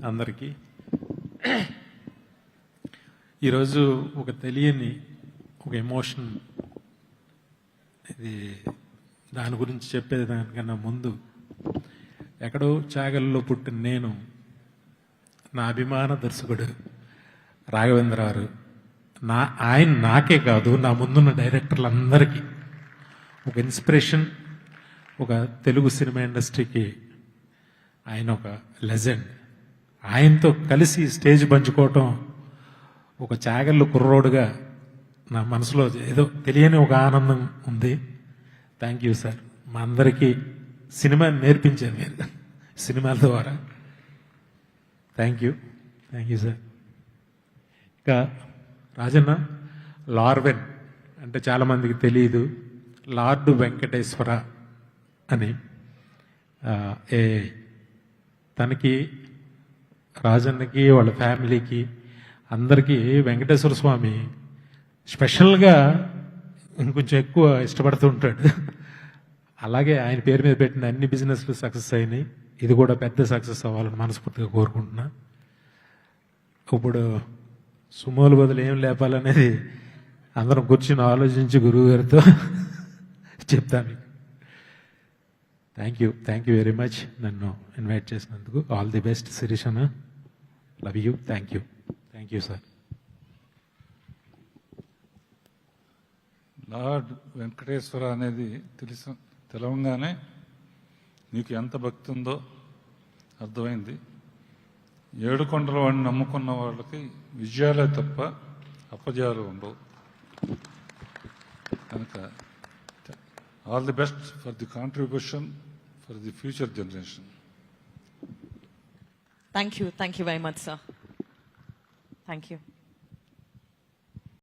అందరికీ ఈరోజు ఒక తెలియని ఒక ఎమోషన్, ఇది దాని గురించి చెప్పేది దానికన్నా ముందు, ఎక్కడో చాగల్లో పుట్టిన నేను, నా అభిమాన దర్శకుడు రాఘవేంద్ర గారు, ఆయన నాకే కాదు నా ముందున్న డైరెక్టర్లందరికీ ఒక ఇన్స్పిరేషన్. ఒక తెలుగు సినిమా ఇండస్ట్రీకి ఆయన ఒక లెజెండ్. ఆయనతో కలిసి స్టేజ్ పంచుకోవటం ఒక చాగళ్ళు కుర్రోడుగా నా మనసులో ఏదో తెలియని ఒక ఆనందం ఉంది. Thank you sir. మా అందరికీ సినిమా నేర్పించారు మీరు సినిమాల ద్వారా. Thank you sir. ఇంకా రాజన్న, లార్వెన్ అంటే చాలామందికి తెలియదు, లార్డు వెంకటేశ్వర అని. తనకి, రాజన్నకి, వాళ్ళ ఫ్యామిలీకి అందరికీ వెంకటేశ్వర స్వామి స్పెషల్గా ఇంకొంచెం ఎక్కువ ఇష్టపడుతూ ఉంటాడు. అలాగే ఆయన పేరు మీద పెట్టిన అన్ని బిజినెస్లు సక్సెస్ అయినాయి. ఇది కూడా పెద్ద సక్సెస్ అవ్వాలని మనస్ఫూర్తిగా కోరుకుంటున్నా. ఇప్పుడు సుమోలు బదులు ఏం లేపాలనేది అందరం కూర్చుని ఆలోచించి గురువు గారితో చెప్తాను. థ్యాంక్ యూ వెరీ మచ్ నన్ను ఇన్వైట్ చేసినందుకు. ఆల్ ది బెస్ట్ శిరీష్ అన్న. Love you. Thank you sir. Lord Venkateswara అనేది తెలవంగానే నీకు ఎంత భక్తి ఉందో అర్థమైంది. ఏడుకొండల వాడిని నమ్ముకున్న వాళ్ళకి విజయాలే తప్ప అపజయాలు ఉండవు. కనుక all the best for the contribution for the future generation. Thank you very much, sir. Thank you.